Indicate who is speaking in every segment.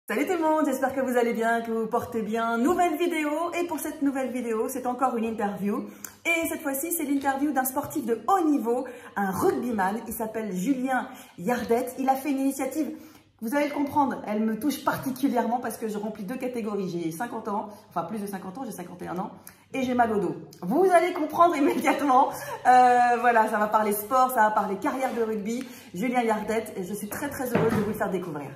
Speaker 1: Salut tout le monde, j'espère que vous allez bien, que vous vous portez bien. Nouvelle vidéo, et pour cette nouvelle vidéo, c'est encore une interview. Et cette fois-ci, c'est l'interview d'un sportif de haut niveau, un rugbyman. Il s'appelle Julien Yardette. Il a fait une initiative, vous allez le comprendre, elle me touche particulièrement parce que je remplis deux catégories. J'ai 50 ans, enfin plus de 50 ans, j'ai 51 ans, et j'ai mal au dos. Vous allez comprendre immédiatement. Voilà, ça va parler sport, ça va parler carrière de rugby. Julien Yardette, et je suis très heureuse de vous le faire découvrir.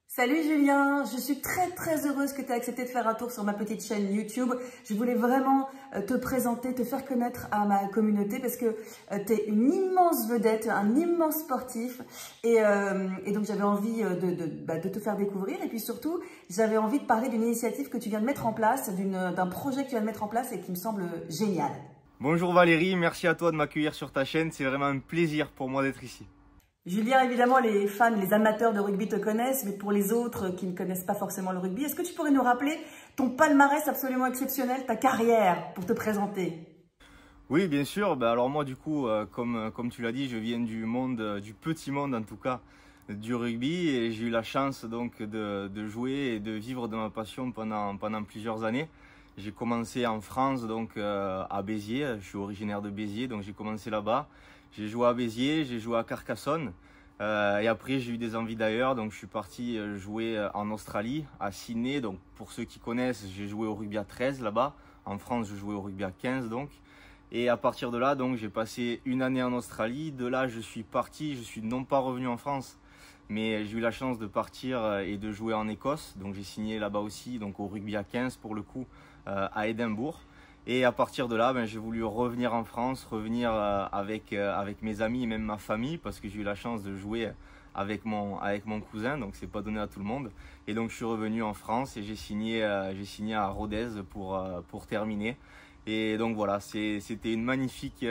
Speaker 1: Salut Julien, je suis très heureuse que tu aies accepté de faire un tour sur ma petite chaîne YouTube. Je voulais vraiment te présenter, te faire connaître à ma communauté parce que tu es une immense vedette, un immense sportif et donc j'avais envie de te faire découvrir et puis surtout j'avais envie de parler d'une initiative que tu viens de mettre en place, d'un projet que tu viens de mettre en place et qui me semble génial.
Speaker 2: Bonjour Valérie, merci à toi de m'accueillir sur ta chaîne, c'est vraiment un plaisir pour moi d'être ici.
Speaker 1: Julien, évidemment, les fans, les amateurs de rugby te connaissent, mais pour les autres qui ne connaissent pas forcément le rugby, est-ce que tu pourrais nous rappeler ton palmarès absolument exceptionnel, ta carrière, pour te présenter?
Speaker 2: Oui, bien sûr. Alors moi, du coup, comme tu l'as dit, je viens du monde, du petit monde en tout cas, du rugby, et j'ai eu la chance donc de jouer et de vivre de ma passion pendant plusieurs années. J'ai commencé en France, donc à Béziers. Je suis originaire de Béziers, donc j'ai commencé là-bas. J'ai joué à Béziers, j'ai joué à Carcassonne et après j'ai eu des envies d'ailleurs, donc je suis parti jouer en Australie, à Sydney. Donc pour ceux qui connaissent, j'ai joué au rugby à 13 là-bas. En France, je jouais au rugby à 15 donc. Et à partir de là, donc j'ai passé une année en Australie. De là, je suis parti, je suis non pas revenu en France, mais j'ai eu la chance de partir et de jouer en Écosse. Donc j'ai signé là-bas aussi, donc au rugby à 15 pour le coup, à Édimbourg. Et à partir de là, j'ai voulu revenir en France, revenir avec mes amis et même ma famille, parce que j'ai eu la chance de jouer avec mon cousin, donc c'est pas donné à tout le monde. Et donc je suis revenu en France et j'ai signé à Rodez pour terminer. Et donc voilà, c'était une magnifique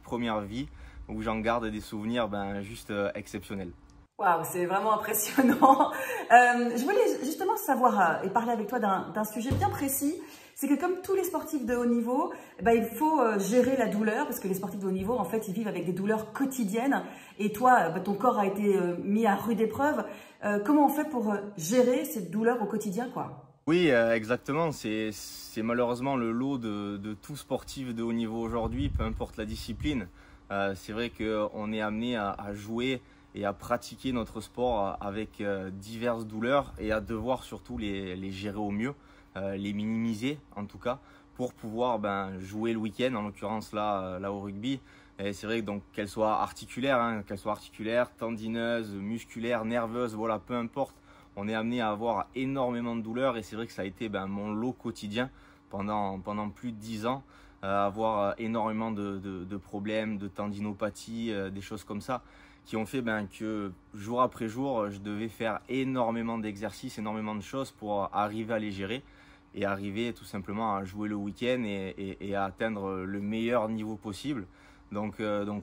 Speaker 2: première vie où j'en garde des souvenirs juste exceptionnels.
Speaker 1: Waouh, c'est vraiment impressionnant. Je voulais justement savoir et parler avec toi d'un sujet bien précis. C'est que comme tous les sportifs de haut niveau, il faut gérer la douleur parce que les sportifs de haut niveau, en fait, ils vivent avec des douleurs quotidiennes. Et toi, ton corps a été mis à rude épreuve. Comment on fait pour gérer cette douleur au quotidien, quoi?
Speaker 2: Oui, exactement. C'est malheureusement le lot de tout sportif de haut niveau aujourd'hui, peu importe la discipline. C'est vrai qu'on est amené à jouer et à pratiquer notre sport avec diverses douleurs et à devoir surtout les gérer au mieux, les minimiser en tout cas, pour pouvoir jouer le week-end, en l'occurrence là au rugby. Et c'est vrai que donc qu'elle soit articulaire, tendineuses, musculaires, nerveuses, voilà, peu importe. On est amené à avoir énormément de douleurs et c'est vrai que ça a été mon lot quotidien pendant plus de 10 ans, avoir énormément de problèmes, de tendinopathie, des choses comme ça qui ont fait que jour après jour, je devais faire énormément d'exercices, énormément de choses pour arriver à les gérer et arriver tout simplement à jouer le week-end et à atteindre le meilleur niveau possible. Donc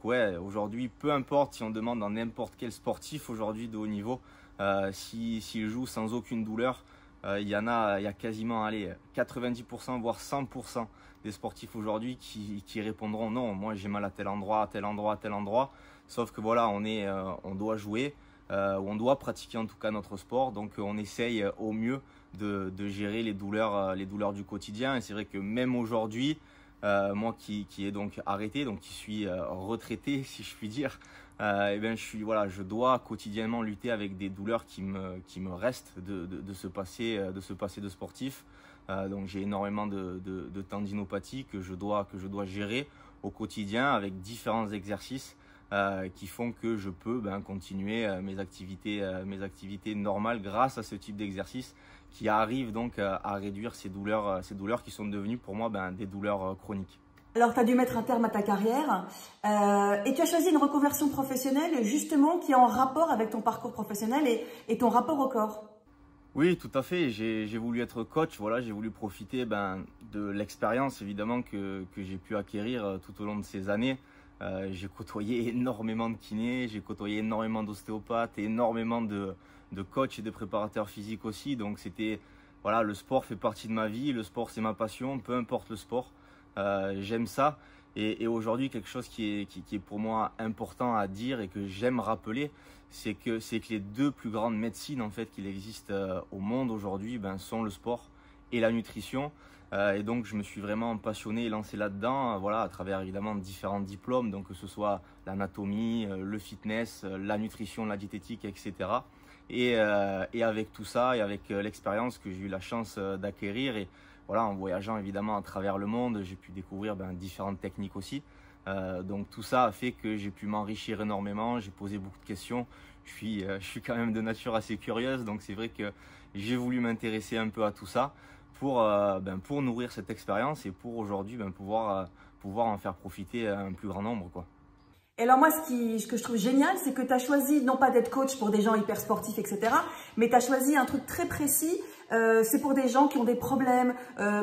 Speaker 2: ouais, aujourd'hui, peu importe si on demande à n'importe quel sportif aujourd'hui de haut niveau, s'il joue sans aucune douleur, il y a quasiment 90% voire 100% des sportifs aujourd'hui qui répondront non, moi j'ai mal à tel endroit, à tel endroit, à tel endroit. Sauf que voilà, on doit jouer, on doit pratiquer en tout cas notre sport, donc on essaye au mieux de gérer les douleurs du quotidien. Et c'est vrai que même aujourd'hui, moi qui est donc arrêté, donc qui suis retraité si je puis dire, je dois quotidiennement lutter avec des douleurs qui me restent de ce passé de sportif. Donc j'ai énormément de tendinopathie que je dois gérer au quotidien avec différents exercices qui font que je peux continuer mes activités normales grâce à ce type d'exercice qui arrive donc à réduire ces douleurs qui sont devenues pour moi des douleurs chroniques.
Speaker 1: Alors, tu as dû mettre un terme à ta carrière et tu as choisi une reconversion professionnelle justement qui est en rapport avec ton parcours professionnel et ton rapport au corps.
Speaker 2: Oui, tout à fait. J'ai voulu être coach. Voilà, j'ai voulu profiter de l'expérience évidemment que j'ai pu acquérir tout au long de ces années. J'ai côtoyé énormément de kinés, j'ai côtoyé énormément d'ostéopathes, énormément de coachs et de préparateurs physiques aussi. Donc voilà, le sport fait partie de ma vie. Le sport, c'est ma passion. Peu importe le sport, j'aime ça. Et aujourd'hui, quelque chose qui est pour moi important à dire et que j'aime rappeler, c'est que les deux plus grandes médecines en fait qu'il existe au monde aujourd'hui sont le sport et la nutrition. Et donc je me suis vraiment passionné et lancé là-dedans, voilà, à travers évidemment différents diplômes, donc que ce soit l'anatomie, le fitness, la nutrition, la diététique, etc. Et avec tout ça et avec l'expérience que j'ai eu la chance d'acquérir, et voilà, en voyageant évidemment à travers le monde, j'ai pu découvrir différentes techniques aussi. Donc tout ça a fait que j'ai pu m'enrichir énormément, j'ai posé beaucoup de questions. Je suis quand même de nature assez curieuse, donc c'est vrai que j'ai voulu m'intéresser un peu à tout ça pour nourrir cette expérience et pour aujourd'hui pouvoir en faire profiter un plus grand nombre, quoi.
Speaker 1: Et alors moi, ce que je trouve génial, c'est que tu as choisi non pas d'être coach pour des gens hyper sportifs, etc., mais tu as choisi un truc très précis. C'est pour des gens qui ont des problèmes,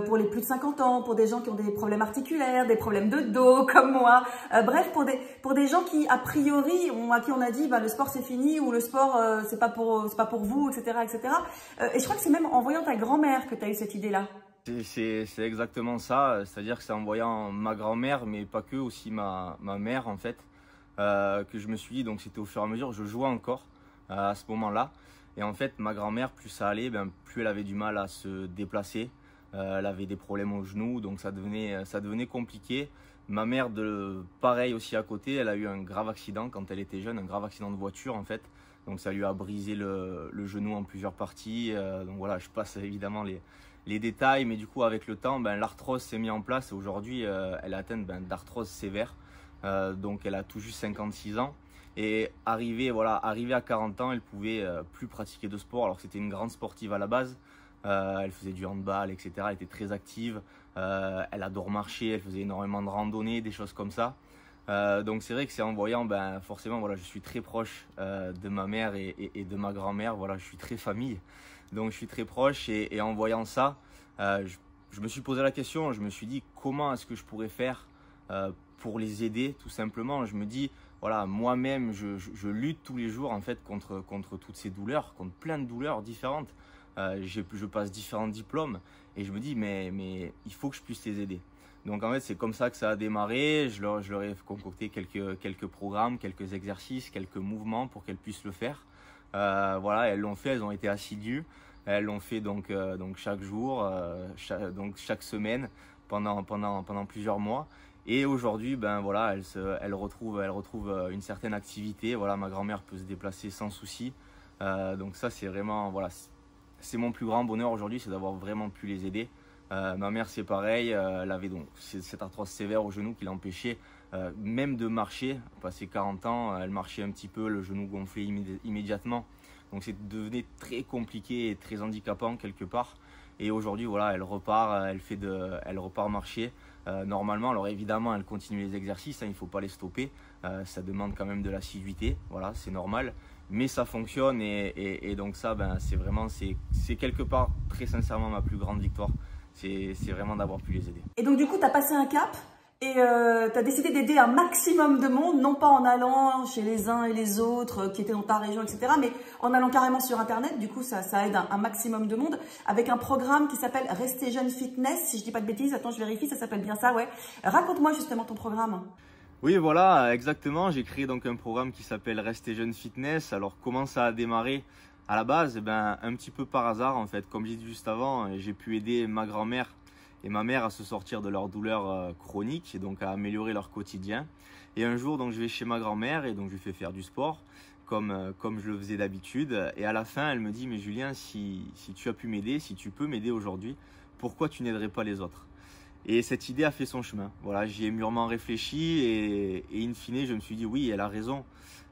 Speaker 1: pour les plus de 50 ans, pour des gens qui ont des problèmes articulaires, des problèmes de dos comme moi. Bref, pour des gens qui, a priori, à qui on a dit le sport c'est fini ou le sport c'est pas pour vous, etc., etc. Et je crois que c'est même en voyant ta grand-mère que tu as eu cette idée-là.
Speaker 2: C'est exactement ça, c'est-à-dire que c'est en voyant ma grand-mère, mais pas que, aussi ma mère en fait, que je me suis dit, donc c'était au fur et à mesure, je jouais encore à ce moment-là. Et en fait, ma grand-mère, plus ça allait, plus elle avait du mal à se déplacer. Elle avait des problèmes aux genoux, donc ça devenait compliqué. Ma mère, pareil aussi à côté, elle a eu un grave accident quand elle était jeune, un grave accident de voiture en fait. Donc ça lui a brisé le genou en plusieurs parties. Donc voilà, je passe évidemment les détails, mais du coup avec le temps, l'arthrose s'est mise en place et aujourd'hui elle est atteinte d'arthrose sévère. Donc elle a tout juste 56 ans. Et arrivée à 40 ans, elle pouvait plus pratiquer de sport, alors que c'était une grande sportive à la base. Elle faisait du handball, etc. Elle était très active. Elle adore marcher, elle faisait énormément de randonnées, des choses comme ça. Donc c'est vrai que c'est en voyant, forcément, voilà, je suis très proche de ma mère et de ma grand-mère. Voilà, je suis très famille, donc je suis très proche. Et en voyant ça, je me suis posé la question. Je me suis dit, comment est-ce que je pourrais faire pour les aider, tout simplement. Je me dis, voilà, moi-même, je lutte tous les jours en fait contre toutes ces douleurs, contre plein de douleurs différentes. Je passe différents diplômes et je me dis, mais il faut que je puisse les aider. Donc en fait, c'est comme ça que ça a démarré. Je leur ai concocté quelques programmes, quelques exercices, quelques mouvements pour qu'elles puissent le faire. Voilà, elles l'ont fait, elles ont été assidues. Elles l'ont fait donc chaque jour, chaque semaine pendant plusieurs mois. Et aujourd'hui, voilà, elle retrouve une certaine activité. Voilà, ma grand-mère peut se déplacer sans souci. Donc ça, c'est vraiment, voilà, c'est mon plus grand bonheur aujourd'hui, c'est d'avoir vraiment pu les aider. Ma mère, c'est pareil, elle avait donc cette arthrose sévère au genou qui l'empêchait même de marcher. Passé 40 ans, elle marchait un petit peu, le genou gonflait immédiatement. Donc c'est devenu très compliqué et très handicapant quelque part. Et aujourd'hui, voilà, elle repart marcher normalement. Alors évidemment, elle continue les exercices, hein, il ne faut pas les stopper. Ça demande quand même de l'assiduité, voilà, c'est normal. Mais ça fonctionne et donc ça, c'est quelque part, très sincèrement, ma plus grande victoire. C'est vraiment d'avoir pu les aider.
Speaker 1: Et donc du coup, tu as passé un cap et tu as décidé d'aider un maximum de monde, non pas en allant chez les uns et les autres qui étaient dans ta région, etc., mais en allant carrément sur Internet. Du coup, ça aide un maximum de monde avec un programme qui s'appelle Rester Jeune Fitness, si je dis pas de bêtises. Attends, je vérifie, ça s'appelle bien ça, ouais. Raconte-moi justement ton programme.
Speaker 2: Oui, voilà, exactement. J'ai créé donc un programme qui s'appelle Rester Jeune Fitness. Alors, comment ça a démarré? À la base, un petit peu par hasard, en fait. Comme j'ai dit juste avant, j'ai pu aider ma grand-mère et ma mère à se sortir de leurs douleurs chroniques et donc à améliorer leur quotidien. Et un jour, donc, je vais chez ma grand-mère et donc je lui fais faire du sport comme je le faisais d'habitude. Et à la fin, elle me dit, mais Julien, si tu as pu m'aider, si tu peux m'aider aujourd'hui, pourquoi tu n'aiderais pas les autres? Et cette idée a fait son chemin. Voilà, j'y ai mûrement réfléchi et in fine, je me suis dit, oui, elle a raison.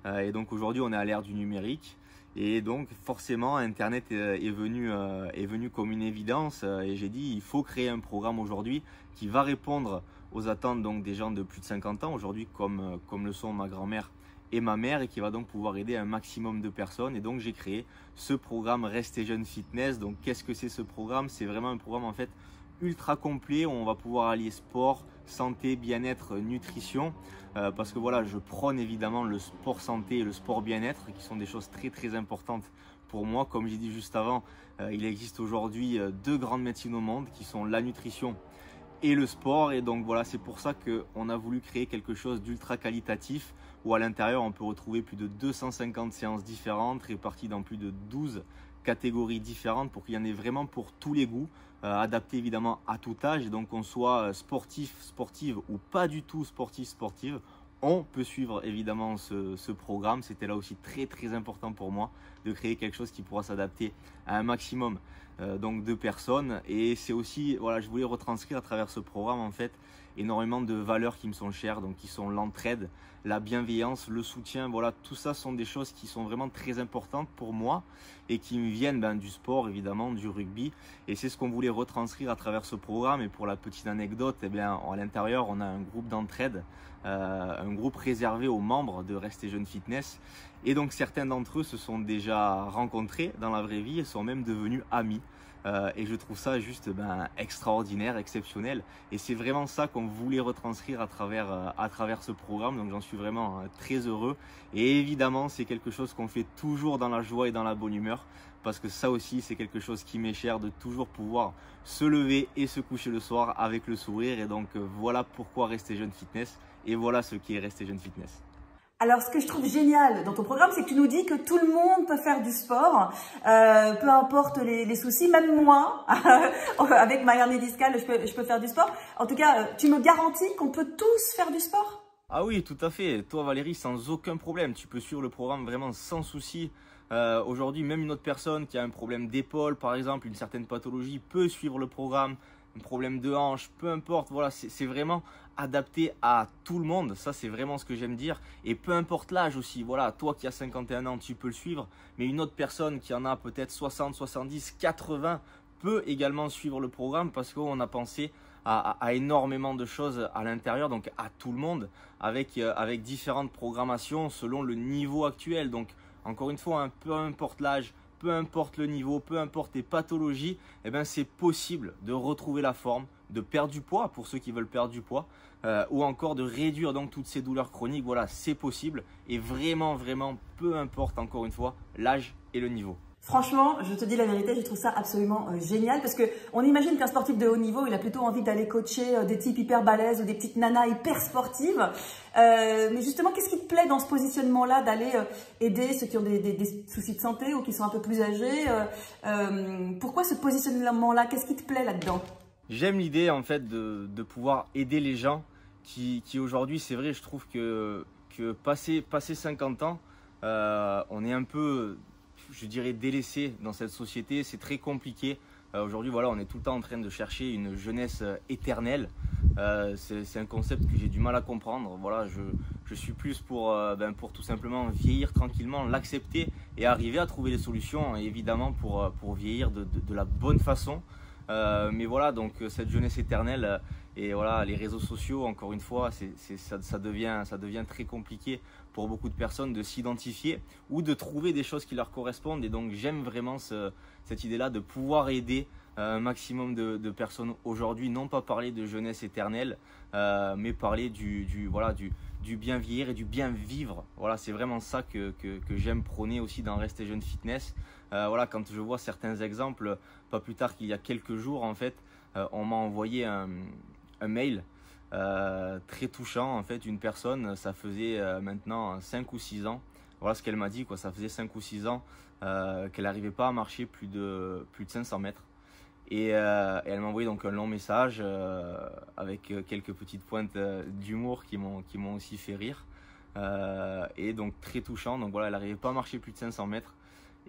Speaker 2: Et donc aujourd'hui, on est à l'ère du numérique. Et donc forcément, Internet est venu comme une évidence. Et j'ai dit, il faut créer un programme aujourd'hui qui va répondre aux attentes donc, des gens de plus de 50 ans aujourd'hui, comme le sont ma grand-mère et ma mère, et qui va donc pouvoir aider un maximum de personnes. Et donc j'ai créé ce programme Rester Jeune Fitness. Donc qu'est-ce que c'est ce programme? C'est vraiment un programme en fait ultra complet où on va pouvoir allier sport, santé, bien-être, nutrition. Parce que voilà, je prône évidemment le sport santé et le sport bien-être qui sont des choses très très importantes pour moi. Comme j'ai dit juste avant, il existe aujourd'hui deux grandes médecines au monde qui sont la nutrition et le sport. Et donc voilà, c'est pour ça qu'on a voulu créer quelque chose d'ultra qualitatif où à l'intérieur on peut retrouver plus de 250 séances différentes réparties dans plus de 12 catégories différentes pour qu'il y en ait vraiment pour tous les goûts, adapté évidemment à tout âge. Et donc qu'on soit sportif, sportive ou pas du tout sportif, sportive, on peut suivre évidemment ce programme. C'était là aussi très important pour moi de créer quelque chose qui pourra s'adapter à un maximum donc de personnes. Et c'est aussi, voilà, je voulais retranscrire à travers ce programme en fait énormément de valeurs qui me sont chères, donc qui sont l'entraide, la bienveillance, le soutien. Voilà, tout ça sont des choses qui sont vraiment très importantes pour moi et qui me viennent du sport évidemment, du rugby. Et c'est ce qu'on voulait retranscrire à travers ce programme. Et pour la petite anecdote, eh bien, à l'intérieur on a un groupe d'entraide, un groupe réservé aux membres de Rester Jeune Fitness. Et donc certains d'entre eux se sont déjà rencontrés dans la vraie vie et sont même devenus amis. Et je trouve ça juste extraordinaire, exceptionnel. Et c'est vraiment ça qu'on voulait retranscrire à travers ce programme. Donc j'en suis vraiment très heureux. Et évidemment, c'est quelque chose qu'on fait toujours dans la joie et dans la bonne humeur. Parce que ça aussi, c'est quelque chose qui m'est cher, de toujours pouvoir se lever et se coucher le soir avec le sourire. Et donc voilà pourquoi Rester Jeune Fitness. Et voilà ce qui est Rester Jeune Fitness.
Speaker 1: Alors, ce que je trouve génial dans ton programme, c'est que tu nous dis que tout le monde peut faire du sport, peu importe les soucis, même moi, avec ma hernie discale, je peux faire du sport. En tout cas, tu me garantis qu'on peut tous faire du sport?
Speaker 2: Ah oui, tout à fait. Toi, Valérie, sans aucun problème. Tu peux suivre le programme vraiment sans souci. Aujourd'hui, même une autre personne qui a un problème d'épaule, par exemple, une certaine pathologie, peut suivre le programme. Un problème de hanche, peu importe, voilà, c'est vraiment adapté à tout le monde. Ça, c'est vraiment ce que j'aime dire. Et peu importe l'âge aussi, voilà, toi qui as 51 ans, tu peux le suivre. Mais une autre personne qui en a peut-être 60, 70, 80 peut également suivre le programme parce qu'on a pensé à énormément de choses à l'intérieur, donc à tout le monde, avec différentes programmations selon le niveau actuel. Donc, encore une fois, peu importe l'âge, peu importe le niveau, peu importe les pathologies, eh ben c'est possible de retrouver la forme, de perdre du poids pour ceux qui veulent perdre du poids, ou encore de réduire donc toutes ces douleurs chroniques. Voilà, c'est possible et vraiment, peu importe encore une fois l'âge et le niveau.
Speaker 1: Franchement, je te dis la vérité, je trouve ça absolument génial parce que on imagine qu'un sportif de haut niveau, il a plutôt envie d'aller coacher des types hyper balèzes ou des petites nanas hyper sportives. Mais justement, qu'est-ce qui te plaît dans ce positionnement-là d'aller aider ceux qui ont des soucis de santé ou qui sont un peu plus âgés? Pourquoi ce positionnement-là? Qu'est-ce qui te plaît là-dedans?
Speaker 2: J'aime l'idée en fait de pouvoir aider les gens qui aujourd'hui, c'est vrai, je trouve que passé 50 ans, on est un peu, je dirais, délaissé dans cette société. C'est très compliqué. Aujourd'hui, voilà, on est tout le temps en train de chercher une jeunesse éternelle. C'est un concept que j'ai du mal à comprendre. Voilà, je suis plus pour tout simplement vieillir tranquillement, l'accepter et arriver à trouver des solutions, évidemment, pour vieillir de la bonne façon. Mais voilà, donc cette jeunesse éternelle et voilà, les réseaux sociaux, encore une fois, ça devient très compliqué pour beaucoup de personnes de s'identifier ou de trouver des choses qui leur correspondent. Et donc j'aime vraiment cette idée-là de pouvoir aider un maximum de personnes aujourd'hui, non pas parler de jeunesse éternelle, mais parler du bien vieillir et du bien vivre. Voilà, c'est vraiment ça que j'aime prôner aussi dans Rester Jeune Fitness. Voilà, quand je vois certains exemples, pas plus tard qu'il y a quelques jours en fait, on m'a envoyé un mail très touchant en fait. Une personne, ça faisait maintenant 5 ou 6 ans, voilà ce qu'elle m'a dit, quoi. Ça faisait 5 ou 6 ans qu'elle n'arrivait pas à marcher plus de 500 mètres. Et elle m'a envoyé donc un long message avec quelques petites pointes d'humour qui m'ont aussi fait rire. Et donc très touchant. Donc voilà, elle n'arrivait pas à marcher plus de 500 mètres.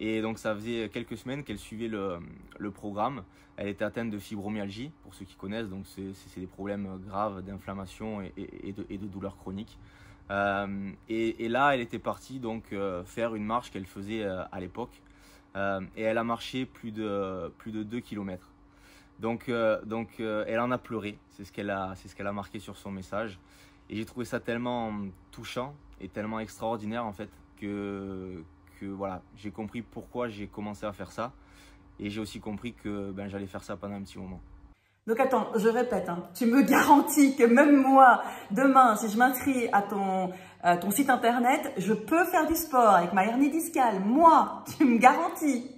Speaker 2: Et donc ça faisait quelques semaines qu'elle suivait le programme. Elle était atteinte de fibromyalgie, pour ceux qui connaissent. Donc c'est des problèmes graves d'inflammation et de douleurs chroniques. Et là, elle était partie donc faire une marche qu'elle faisait à l'époque. Et elle a marché plus de 2 km. Donc elle en a pleuré. C'est ce qu'elle a marqué sur son message. Et j'ai trouvé ça tellement touchant et tellement extraordinaire en fait que voilà, j'ai compris pourquoi j'ai commencé à faire ça. Et j'ai aussi compris que j'allais faire ça pendant un petit moment.
Speaker 1: Donc attends, je répète, hein, tu me garantis que même moi, demain, si je m'inscris à ton site internet, je peux faire du sport avec ma hernie discale. Moi, tu me garantis?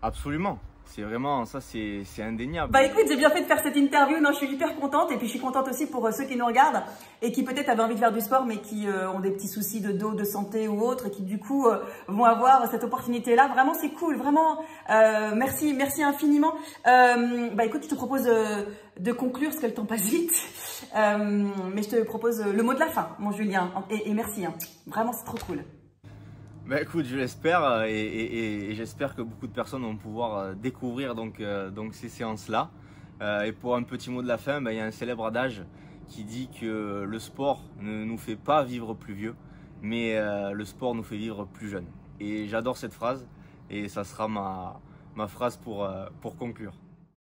Speaker 2: Absolument, C'est vraiment, ça c'est indéniable.
Speaker 1: Bah écoute, j'ai bien fait de faire cette interview, non, je suis hyper contente et puis je suis contente aussi pour ceux qui nous regardent et qui peut-être avaient envie de faire du sport mais qui ont des petits soucis de dos, de santé ou autre et qui du coup vont avoir cette opportunité-là. Vraiment, c'est cool, vraiment, merci infiniment. Bah écoute, je te propose de conclure parce que le temps passe vite, mais je te propose le mot de la fin, mon Julien, et merci, hein. Vraiment, c'est trop cool.
Speaker 2: Bah écoute, je l'espère et j'espère que beaucoup de personnes vont pouvoir découvrir donc ces séances-là. Et pour un petit mot de la fin, il y a un célèbre adage qui dit que le sport ne nous fait pas vivre plus vieux, mais le sport nous fait vivre plus jeune. Et j'adore cette phrase et ça sera ma phrase pour conclure.